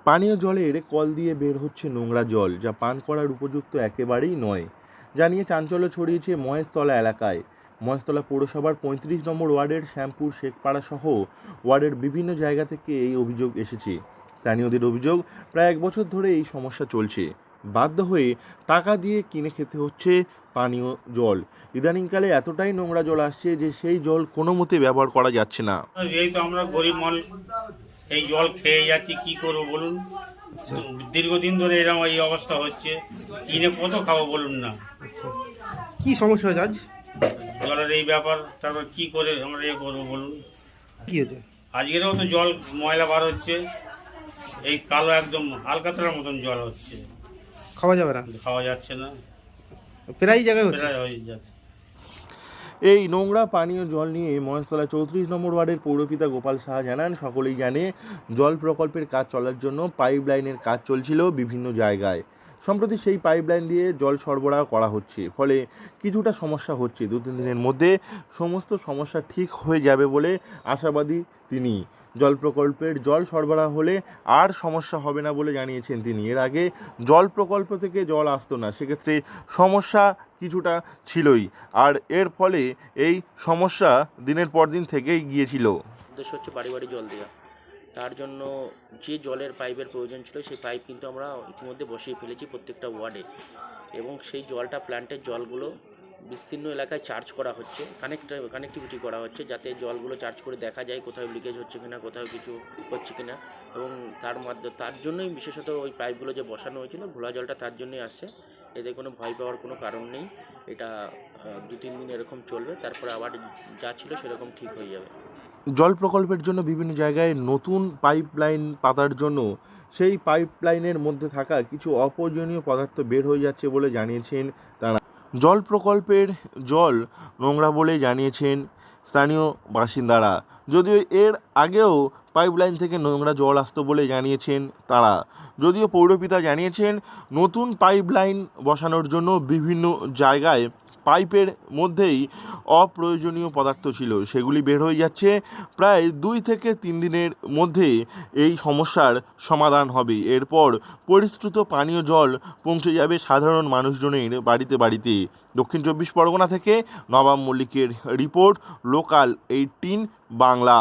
পানীয় জলের কল দিয়ে বের হচ্ছে নোংরা জল, যা পান করার উপযুক্ত একেবারেই নয়, যা নিয়ে চাঞ্চল্য ছড়িয়েছে মহেশতলা এলাকায়। মহেশতলা পৌরসভার ৩৫ নম্বর ওয়ার্ডের শ্যামপুর শেখপাড়া সহ ওয়ার্ডের বিভিন্ন জায়গা থেকে এই অভিযোগ এসেছে। স্থানীয়দের অভিযোগ, প্রায় ১ বছর ধরে এই সমস্যা চলছে। বাধ্য হয়ে টাকা দিয়ে কিনে খেতে হচ্ছে পানীয় জল। ইদানিংকালে এতটাই নোংরা জল আসছে যে সেই জল কোনো মতে ব্যবহার করা যাচ্ছে না। এই তো আমরা গরিব মানুষ, এই জল খেয়ে যাচ্ছি, কি করবো বলুন। দীর্ঘদিন ধরে এরকম এই অবস্থা হচ্ছে, কিনে কত খাবো বলুন না। কি সমস্যা হয়েছে আজ? জলের এই ব্যাপার, তারপর কি করে আমরা ইয়ে করবো বলুন। কি হয়েছে? আজকেরও তো জল ময়লা বার হচ্ছে, এই কালো একদম আলকাতরার মতন জল হচ্ছে, খাওয়া যাবে না, খাওয়া যাচ্ছে না, প্রায় জায়গায় হচ্ছে। প্রায় হয়ে যাচ্ছে। এই নোংরা পানীয় জল নিয়ে মহেশতলা ৩৪ নম্বর ওয়ার্ডের পৌরপিতা গোপাল সাহা জানান, সকলেই জানে জল প্রকল্পের কাজ চলার জন্য পাইপ লাইনের কাজ চলছিল বিভিন্ন জায়গায়। সম্প্রতি সেই পাইপ লাইন দিয়ে জল সরবরাহ করা হচ্ছে, ফলে কিছুটা সমস্যা হচ্ছে। ২-৩ দিনের মধ্যে সমস্ত সমস্যা ঠিক হয়ে যাবে বলে আশাবাদী তিনি। জল প্রকল্পের জল সরবরাহ হলে আর সমস্যা হবে না বলে জানিয়েছেন তিনি। এর আগে জল প্রকল্প থেকে জল আসতো না, সেক্ষেত্রে সমস্যা কিছুটা ছিলই, আর এর ফলে এই সমস্যা দিনের পর দিন থেকেই গিয়েছিল। উদ্দেশ্য হচ্ছে বাড়ি বাড়ি জল দেওয়া। তার জন্য যে জলের পাইপের প্রয়োজন ছিল সেই পাইপ কিন্তু আমরা ইতিমধ্যে বসিয়ে ফেলেছি প্রত্যেকটা ওয়ার্ডে, এবং সেই জলটা প্ল্যান্টের জলগুলো বিস্তীর্ণ এলাকায় চার্জ করা হচ্ছে, কানেক্টিভিটি করা হচ্ছে, যাতে জলগুলো চার্জ করে দেখা যায় কোথাও লিকেজ হচ্ছে কিনা, কোথাও কিছু হচ্ছে কিনা। এবং তার জন্যই বিশেষত ওই পাইপগুলো যে বসানো হয়েছিল, ঘোলা জলটা তার জন্যই আসছে। এতে কোনো ভয় পাওয়ার কোনো কারণ নেই। এটা ২-৩ দিন এরকম চলবে, তারপরে আবার যা ছিল সেরকম ঠিক হয়ে যাবে। জল প্রকল্পের জন্য বিভিন্ন জায়গায় নতুন পাইপ লাইন পাতার জন্য সেই পাইপ লাইনের মধ্যে থাকা কিছু অপ্রয়োজনীয় পদার্থ বের হয়ে যাচ্ছে বলে জানিয়েছেন তারা। জল প্রকল্পের জল নোংরা বলে জানিয়েছেন স্থানীয় বাসিন্দারা, যদিও এর আগেও পাইপলাইন থেকে নোংরা জল আসতো বলে জানিয়েছেন তারা। যদিও পৌরপিতা জানিয়েছেন নতুন পাইপলাইন বসানোর জন্য বিভিন্ন জায়গায় পাইপের মধ্যেই অপ্রয়োজনীয় পদার্থ ছিল, সেগুলি বের হয়ে যাচ্ছে। প্রায় ২ থেকে ৩ দিনের মধ্যে এই সমস্যার সমাধান হবে। এরপর পরিশ্রুত পানীয় জল পৌঁছে যাবে সাধারণ মানুষজনের বাড়িতে বাড়িতে। দক্ষিণ ২৪ পরগনা থেকে নবাব মল্লিকের রিপোর্ট, লোকাল 18 বাংলা।